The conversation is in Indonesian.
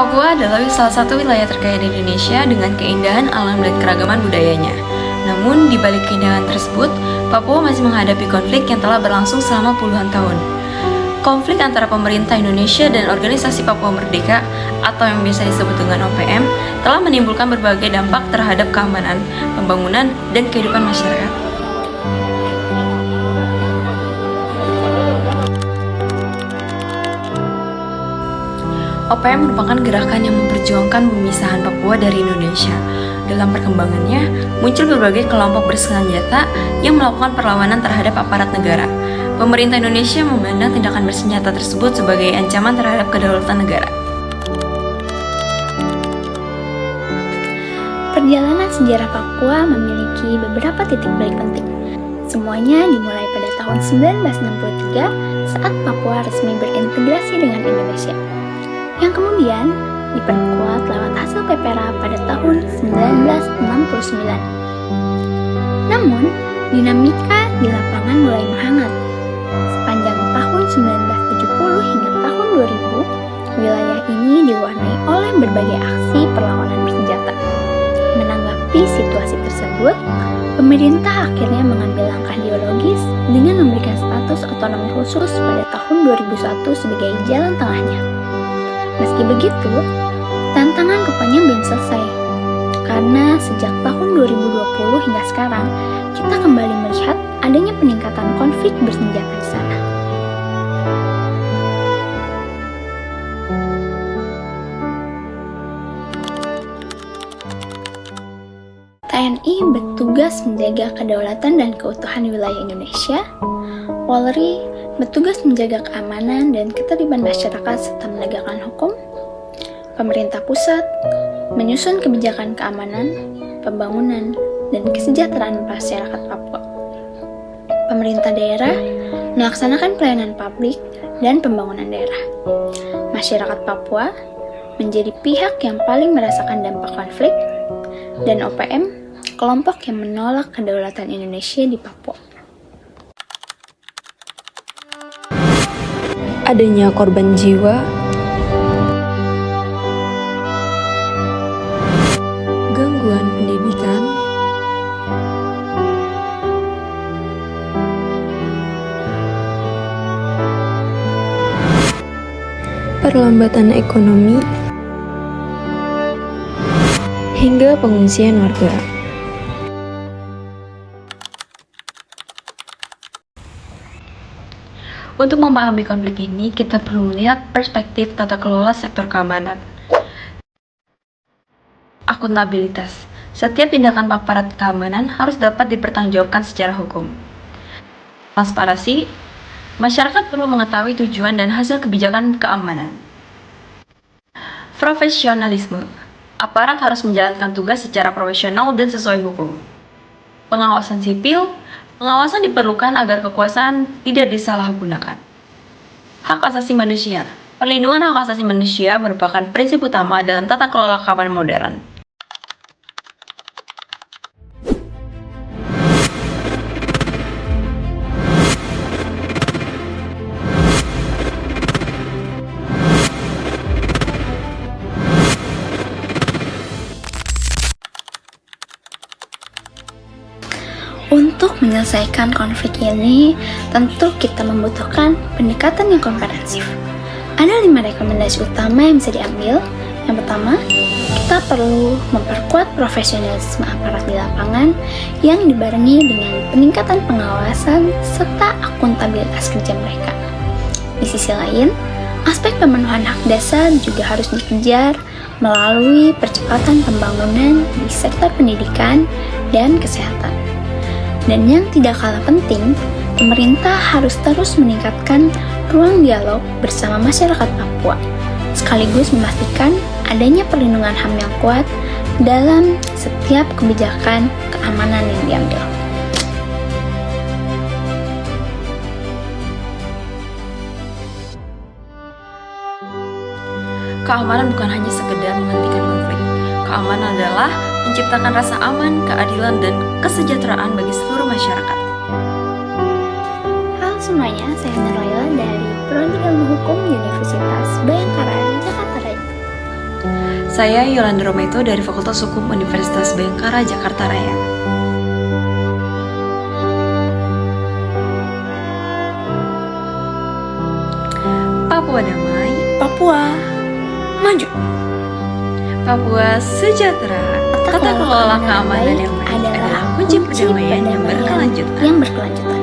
Papua adalah salah satu wilayah terkaya di Indonesia dengan keindahan alam dan keragaman budayanya. Namun, di balik keindahan tersebut, Papua masih menghadapi konflik yang telah berlangsung selama puluhan tahun. Konflik antara pemerintah Indonesia dan organisasi Papua Merdeka atau yang biasa disebut dengan OPM telah menimbulkan berbagai dampak terhadap keamanan, pembangunan, dan kehidupan masyarakat. OPM merupakan gerakan yang memperjuangkan pemisahan Papua dari Indonesia. Dalam perkembangannya, muncul berbagai kelompok bersenjata yang melakukan perlawanan terhadap aparat negara. Pemerintah Indonesia memandang tindakan bersenjata tersebut sebagai ancaman terhadap kedaulatan negara. Perjalanan sejarah Papua memiliki beberapa titik balik penting. Semuanya dimulai pada tahun 1963 saat Papua resmi berintegrasi dengan Indonesia, yang kemudian diperkuat lewat hasil PPRA pada tahun 1969. Namun, dinamika di lapangan mulai menghangat. Sepanjang tahun 1970 hingga tahun 2000, wilayah ini diwarnai oleh berbagai aksi perlawanan bersenjata. Menanggapi situasi tersebut, pemerintah akhirnya mengambil langkah ideologis dengan memberikan status otonomi khusus pada tahun 2001 sebagai jalan tengahnya. Meski begitu, tantangan rupanya belum selesai, karena sejak tahun 2020 hingga sekarang, kita kembali melihat adanya peningkatan konflik bersenjata di sana. TNI bertugas menjaga kedaulatan dan keutuhan wilayah Indonesia. Polri bertugas menjaga keamanan dan keterlibatan masyarakat serta menegakkan hukum. Pemerintah pusat menyusun kebijakan keamanan, pembangunan, dan kesejahteraan masyarakat Papua. Pemerintah daerah melaksanakan pelayanan publik dan pembangunan daerah. Masyarakat Papua menjadi pihak yang paling merasakan dampak konflik, dan OPM, kelompok yang menolak kedaulatan Indonesia di Papua. Adanya korban jiwa, gangguan pendidikan, perlambatan ekonomi, hingga pengungsian warga. Untuk memahami konflik ini, kita perlu melihat perspektif tata kelola sektor keamanan. Akuntabilitas. Setiap tindakan aparat keamanan harus dapat dipertanggungjawabkan secara hukum. Transparansi. Masyarakat perlu mengetahui tujuan dan hasil kebijakan keamanan. Profesionalisme. Aparat harus menjalankan tugas secara profesional dan sesuai hukum. Pengawasan sipil. Pengawasan diperlukan agar kekuasaan tidak disalahgunakan. Hak asasi manusia. Perlindungan hak asasi manusia merupakan prinsip utama dalam tata kelola keamanan modern. Untuk menyelesaikan konflik ini, tentu kita membutuhkan pendekatan yang komprehensif. Ada 5 rekomendasi utama yang bisa diambil. Yang pertama, kita perlu memperkuat profesionalisme aparat di lapangan yang dibarengi dengan peningkatan pengawasan serta akuntabilitas kerja mereka. Di sisi lain, aspek pemenuhan hak dasar juga harus dikejar melalui percepatan pembangunan di sektor pendidikan dan kesehatan. Dan yang tidak kalah penting, pemerintah harus terus meningkatkan ruang dialog bersama masyarakat Papua, sekaligus memastikan adanya perlindungan HAM yang kuat dalam setiap kebijakan keamanan yang diambil. Keamanan bukan hanya sekedar menghentikan konflik. Keamanan adalah menciptakan rasa aman, keadilan, dan kesejahteraan bagi seluruh masyarakat. Halo semuanya, saya Nurlayla dari Prodi Ilmu Hukum Universitas Bayangkara, Jakarta. Saya Yolanda Rometo dari Fakultas Hukum Universitas Bhayangkara, Jakarta Raya. Papua damai, Papua maju. Papua sejahtera. Tata kelola keamanan yang baik adalah kunci perdamaian yang berkelanjutan.